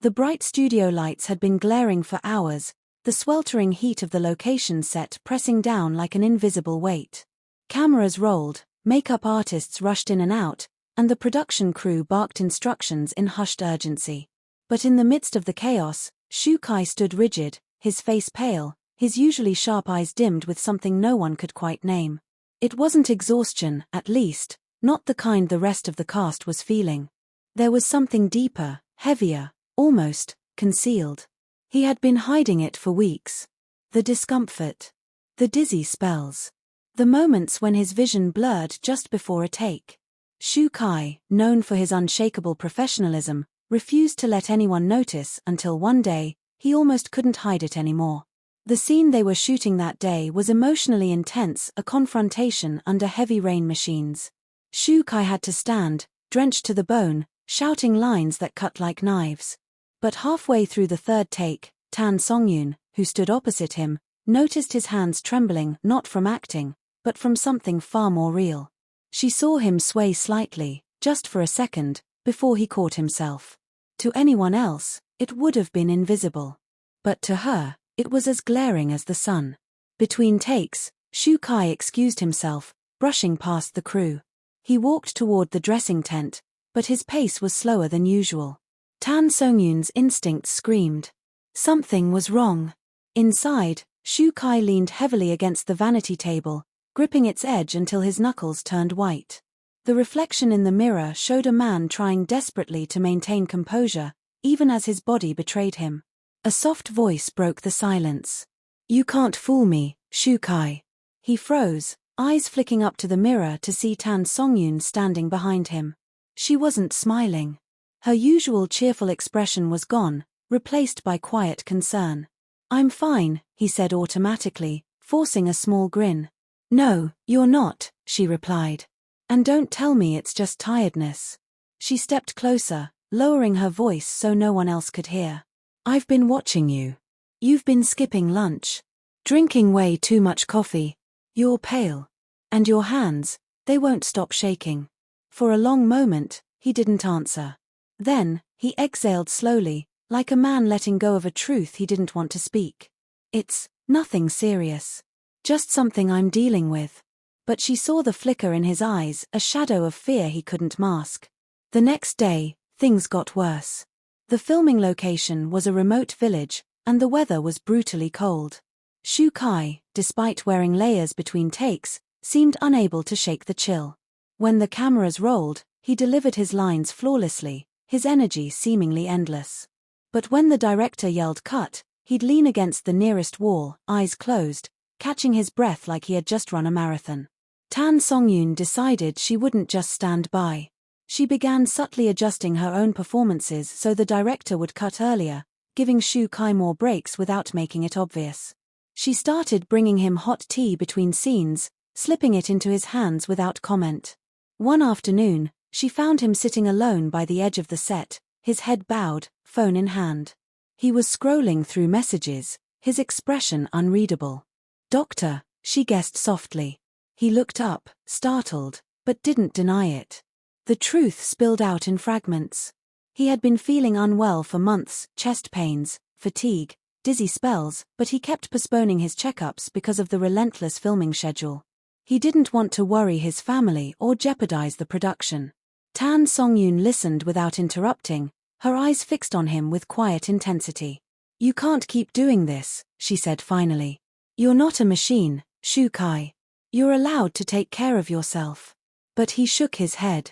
The bright studio lights had been glaring for hours, the sweltering heat of the location set pressing down like an invisible weight. Cameras rolled, makeup artists rushed in and out, and the production crew barked instructions in hushed urgency. But in the midst of the chaos, Shu Kai stood rigid, his face pale, his usually sharp eyes dimmed with something no one could quite name. It wasn't exhaustion, at least, not the kind the rest of the cast was feeling. There was something deeper, heavier, almost concealed. He had been hiding it for weeks. The discomfort. The dizzy spells. The moments when his vision blurred just before a take. Shu Kai, known for his unshakable professionalism, refused to let anyone notice until one day, he almost couldn't hide it anymore. The scene they were shooting that day was emotionally intense, a confrontation under heavy rain machines. Shu Kai had to stand, drenched to the bone, shouting lines that cut like knives. But halfway through the third take, Tan Songyun, who stood opposite him, noticed his hands trembling not from acting, but from something far more real. She saw him sway slightly, just for a second, before he caught himself. To anyone else, it would have been invisible. But to her, it was as glaring as the sun. Between takes, Shu Kai excused himself, brushing past the crew. He walked toward the dressing tent, but his pace was slower than usual. Tan Songyun's instincts screamed. Something was wrong. Inside, Shu Kai leaned heavily against the vanity table, gripping its edge until his knuckles turned white. The reflection in the mirror showed a man trying desperately to maintain composure, even as his body betrayed him. A soft voice broke the silence. "You can't fool me, Shu Kai." He froze, eyes flicking up to the mirror to see Tan Songyun standing behind him. She wasn't smiling. Her usual cheerful expression was gone, replaced by quiet concern. "I'm fine," he said automatically, forcing a small grin. "No, you're not," she replied. "And don't tell me it's just tiredness." She stepped closer, lowering her voice so no one else could hear. "I've been watching you. You've been skipping lunch. Drinking way too much coffee. You're pale. And your hands, they won't stop shaking." For a long moment, he didn't answer. Then, he exhaled slowly, like a man letting go of a truth he didn't want to speak. "It's nothing serious. Just something I'm dealing with." But she saw the flicker in his eyes, a shadow of fear he couldn't mask. The next day, things got worse. The filming location was a remote village, and the weather was brutally cold. Shu Kai, despite wearing layers between takes, seemed unable to shake the chill. When the cameras rolled, he delivered his lines flawlessly, his energy seemingly endless. But when the director yelled cut, he'd lean against the nearest wall, eyes closed, catching his breath like he had just run a marathon. Tan Songyun decided she wouldn't just stand by. She began subtly adjusting her own performances so the director would cut earlier, giving Shu Kai more breaks without making it obvious. She started bringing him hot tea between scenes, slipping it into his hands without comment. One afternoon, she found him sitting alone by the edge of the set, his head bowed, phone in hand. He was scrolling through messages, his expression unreadable. "Doctor," she guessed softly. He looked up, startled, but didn't deny it. The truth spilled out in fragments. He had been feeling unwell for months, chest pains, fatigue, dizzy spells, but he kept postponing his checkups because of the relentless filming schedule. He didn't want to worry his family or jeopardize the production. Tan Songyun listened without interrupting, her eyes fixed on him with quiet intensity. "You can't keep doing this," she said finally. "You're not a machine, Shu Kai. You're allowed to take care of yourself." But he shook his head.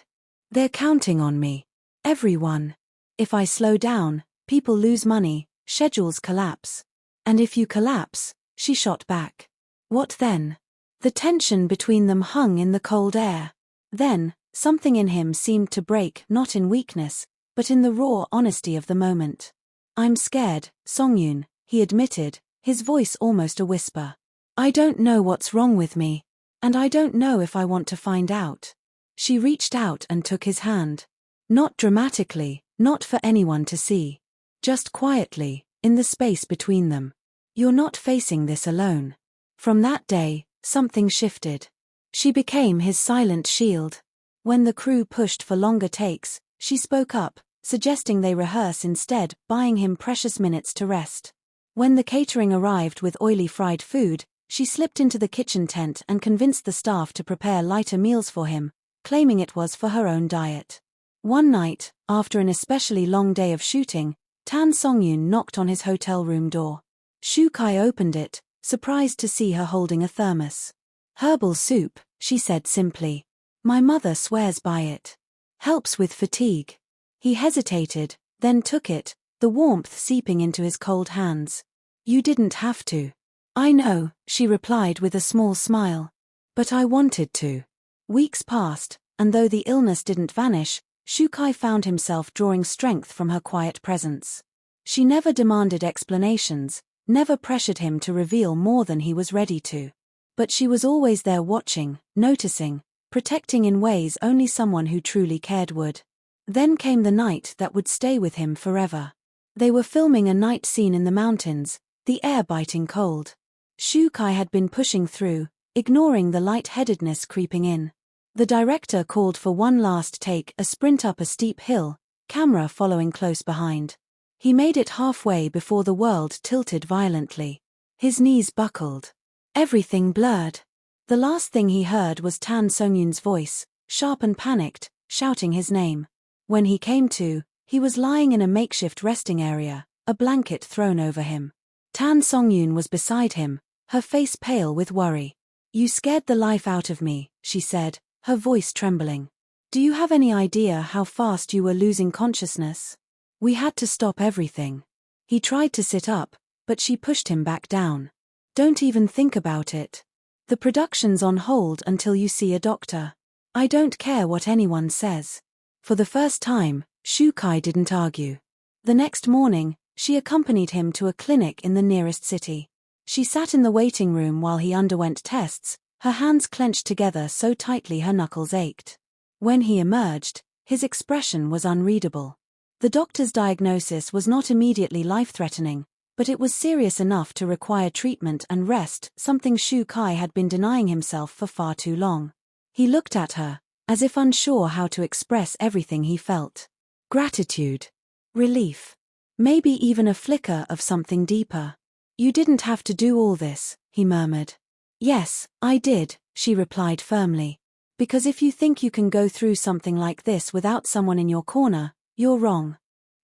"They're counting on me. Everyone. If I slow down, people lose money, schedules collapse. And if you collapse," she shot back. "What then?" The tension between them hung in the cold air. Then, something in him seemed to break, not in weakness, but in the raw honesty of the moment. "I'm scared, Songyun," he admitted, his voice almost a whisper. "I don't know what's wrong with me. And I don't know if I want to find out." She reached out and took his hand. Not dramatically, not for anyone to see. Just quietly, in the space between them. "You're not facing this alone." From that day, something shifted. She became his silent shield. When the crew pushed for longer takes, she spoke up, suggesting they rehearse instead, buying him precious minutes to rest. When the catering arrived with oily fried food, she slipped into the kitchen tent and convinced the staff to prepare lighter meals for him, claiming it was for her own diet. One night, after an especially long day of shooting, Tan Songyun knocked on his hotel room door. Shu Kai opened it, surprised to see her holding a thermos. "Herbal soup," she said simply. "My mother swears by it. Helps with fatigue." He hesitated, then took it, the warmth seeping into his cold hands. "You didn't have to." "I know," she replied with a small smile. "But I wanted to." Weeks passed, and though the illness didn't vanish, Shu Kai found himself drawing strength from her quiet presence. She never demanded explanations, never pressured him to reveal more than he was ready to. But she was always there watching, noticing, protecting in ways only someone who truly cared would. Then came the night that would stay with him forever. They were filming a night scene in the mountains, the air biting cold. Shu Kai had been pushing through, ignoring the lightheadedness creeping in. The director called for one last take, a sprint up a steep hill, camera following close behind. He made it halfway before the world tilted violently. His knees buckled. Everything blurred. The last thing he heard was Tan Songyun's voice, sharp and panicked, shouting his name. When he came to, he was lying in a makeshift resting area, a blanket thrown over him. Tan Songyun was beside him, her face pale with worry. "You scared the life out of me," she said, her voice trembling. "Do you have any idea how fast you were losing consciousness? We had to stop everything." He tried to sit up, but she pushed him back down. "Don't even think about it. The production's on hold until you see a doctor. I don't care what anyone says." For the first time, Shu Kai didn't argue. The next morning, she accompanied him to a clinic in the nearest city. She sat in the waiting room while he underwent tests, her hands clenched together so tightly her knuckles ached. When he emerged, his expression was unreadable. The doctor's diagnosis was not immediately life-threatening, but it was serious enough to require treatment and rest, something Shu Kai had been denying himself for far too long. He looked at her, as if unsure how to express everything he felt. Gratitude. Relief. Maybe even a flicker of something deeper. "You didn't have to do all this," he murmured. "Yes, I did," she replied firmly. "Because if you think you can go through something like this without someone in your corner, you're wrong."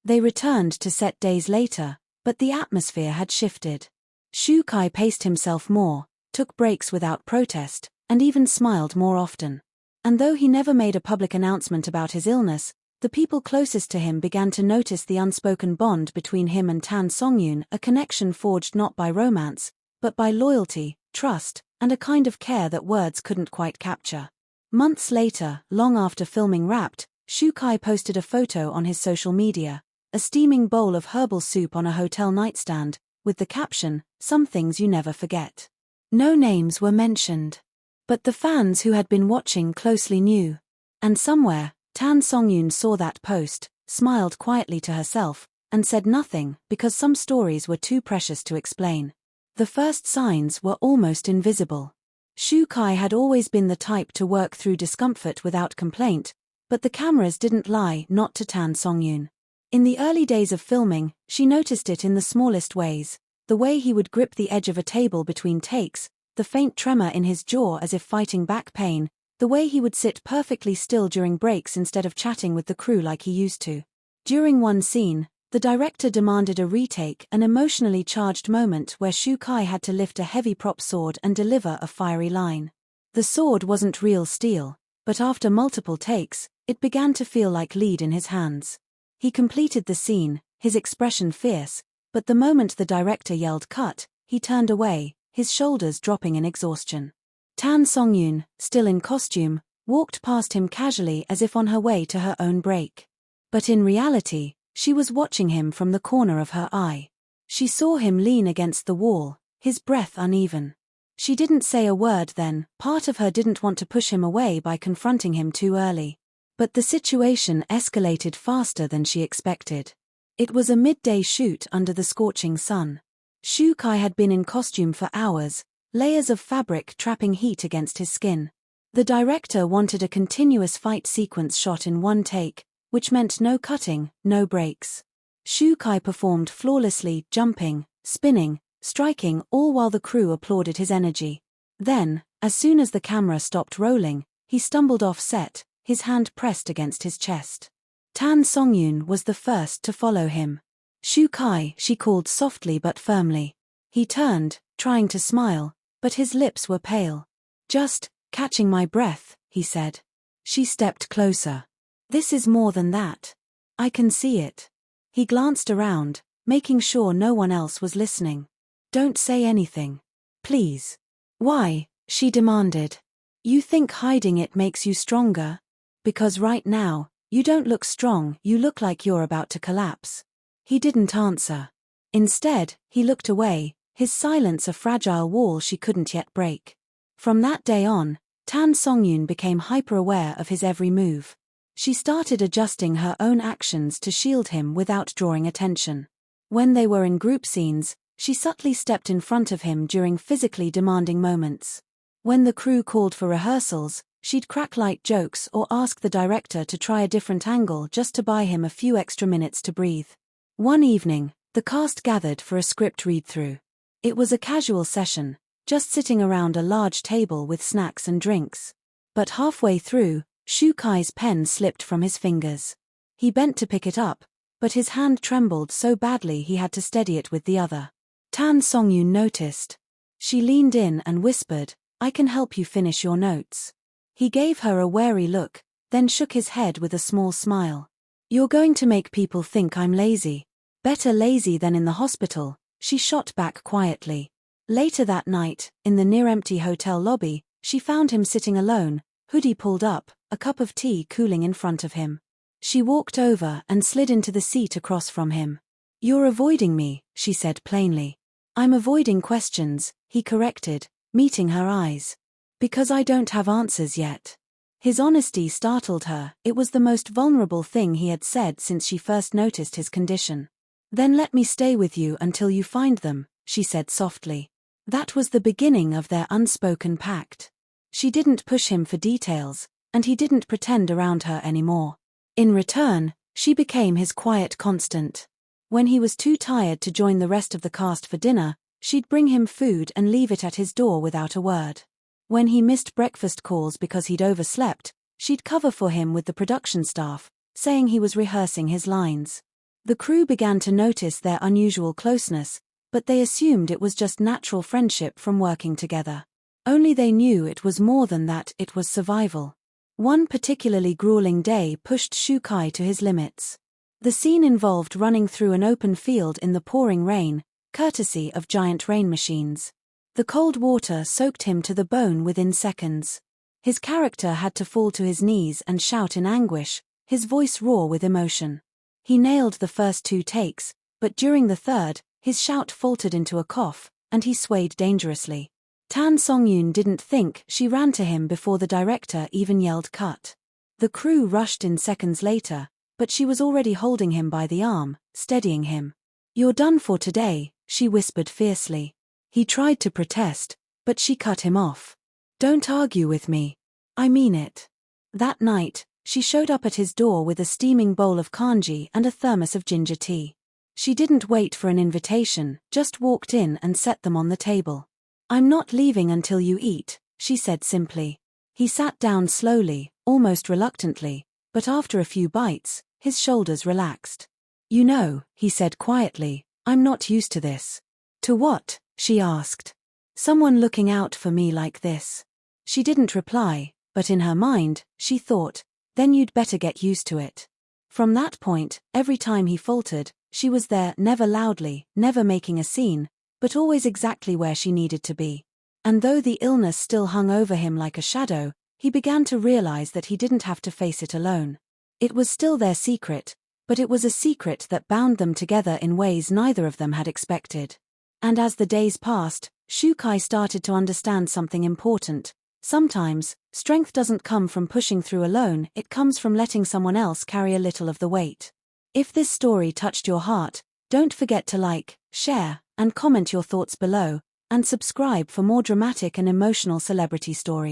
They returned to set days later, but the atmosphere had shifted. Shu Kai paced himself more, took breaks without protest, and even smiled more often. And though he never made a public announcement about his illness, the people closest to him began to notice the unspoken bond between him and Tan Songyun, a connection forged not by romance, but by loyalty, trust, and a kind of care that words couldn't quite capture. Months later, long after filming wrapped, Shu Kai posted a photo on his social media, a steaming bowl of herbal soup on a hotel nightstand, with the caption, "Some things you never forget." No names were mentioned. But the fans who had been watching closely knew. And somewhere, Tan Songyun saw that post, smiled quietly to herself, and said nothing because some stories were too precious to explain. The first signs were almost invisible. Shu Kai had always been the type to work through discomfort without complaint, but the cameras didn't lie, not to Tan Songyun. In the early days of filming, she noticed it in the smallest ways, the way he would grip the edge of a table between takes, the faint tremor in his jaw as if fighting back pain, the way he would sit perfectly still during breaks instead of chatting with the crew like he used to. During one scene, the director demanded a retake, an emotionally charged moment where Shu Kai had to lift a heavy prop sword and deliver a fiery line. The sword wasn't real steel, but after multiple takes, it began to feel like lead in his hands. He completed the scene, his expression fierce, but the moment the director yelled cut, he turned away, his shoulders dropping in exhaustion. Tan Songyun, still in costume, walked past him casually as if on her way to her own break. But in reality, she was watching him from the corner of her eye. She saw him lean against the wall, his breath uneven. She didn't say a word then, part of her didn't want to push him away by confronting him too early. But the situation escalated faster than she expected. It was a midday shoot under the scorching sun. Shu Kai had been in costume for hours, layers of fabric trapping heat against his skin. The director wanted a continuous fight sequence shot in one take, which meant no cutting, no breaks. Shu Kai performed flawlessly, jumping, spinning, striking, all while the crew applauded his energy. Then, as soon as the camera stopped rolling, he stumbled off set, his hand pressed against his chest. Tan Songyun was the first to follow him. "Shu Kai," she called softly but firmly. He turned, trying to smile, but his lips were pale. "Just catching my breath," he said. She stepped closer. "This is more than that. I can see it." He glanced around, making sure no one else was listening. "Don't say anything. Please." "Why?" she demanded. "You think hiding it makes you stronger? Because right now, you don't look strong, you look like you're about to collapse." He didn't answer. Instead, he looked away, his silence a fragile wall she couldn't yet break. From that day on, Tan Songyun became hyper-aware of his every move. She started adjusting her own actions to shield him without drawing attention. When they were in group scenes, she subtly stepped in front of him during physically demanding moments. When the crew called for rehearsals, she'd crack light jokes or ask the director to try a different angle just to buy him a few extra minutes to breathe. One evening, the cast gathered for a script read-through. It was a casual session, just sitting around a large table with snacks and drinks. But halfway through, Shu Kai's pen slipped from his fingers. He bent to pick it up, but his hand trembled so badly he had to steady it with the other. Tan Songyun noticed. She leaned in and whispered, "I can help you finish your notes." He gave her a wary look, then shook his head with a small smile. "You're going to make people think I'm lazy. Better lazy than in the hospital," she shot back quietly. Later that night, in the near-empty hotel lobby, she found him sitting alone, hoodie pulled up, a cup of tea cooling in front of him. She walked over and slid into the seat across from him. "You're avoiding me," she said plainly. "I'm avoiding questions," he corrected, meeting her eyes. "Because I don't have answers yet." His honesty startled her, it was the most vulnerable thing he had said since she first noticed his condition. "Then let me stay with you until you find them," she said softly. That was the beginning of their unspoken pact. She didn't push him for details, and he didn't pretend around her anymore. In return, she became his quiet constant. When he was too tired to join the rest of the cast for dinner, she'd bring him food and leave it at his door without a word. When he missed breakfast calls because he'd overslept, she'd cover for him with the production staff, saying he was rehearsing his lines. The crew began to notice their unusual closeness, but they assumed it was just natural friendship from working together. Only they knew it was more than that, it was survival. One particularly grueling day pushed Shu Kai to his limits. The scene involved running through an open field in the pouring rain, courtesy of giant rain machines. The cold water soaked him to the bone within seconds. His character had to fall to his knees and shout in anguish, his voice raw with emotion. He nailed the first 2 takes, but during the third, his shout faltered into a cough, and he swayed dangerously. Tan Songyun didn't think, she ran to him before the director even yelled cut. The crew rushed in seconds later, but she was already holding him by the arm, steadying him. "You're done for today," she whispered fiercely. He tried to protest, but she cut him off. "Don't argue with me. I mean it." That night, she showed up at his door with a steaming bowl of congee and a thermos of ginger tea. She didn't wait for an invitation, just walked in and set them on the table. "I'm not leaving until you eat," she said simply. He sat down slowly, almost reluctantly, but after a few bites, his shoulders relaxed. "You know," he said quietly, "I'm not used to this." "To what?" she asked. "Someone looking out for me like this." She didn't reply, but in her mind, she thought, "Then you'd better get used to it." From that point, every time he faltered, she was there, never loudly, never making a scene, but always exactly where she needed to be. And though the illness still hung over him like a shadow, he began to realize that he didn't have to face it alone. It was still their secret, but it was a secret that bound them together in ways neither of them had expected. And as the days passed, Shu Kai started to understand something important. Sometimes, strength doesn't come from pushing through alone, it comes from letting someone else carry a little of the weight. If this story touched your heart, don't forget to like, share, and comment your thoughts below, and subscribe for more dramatic and emotional celebrity stories.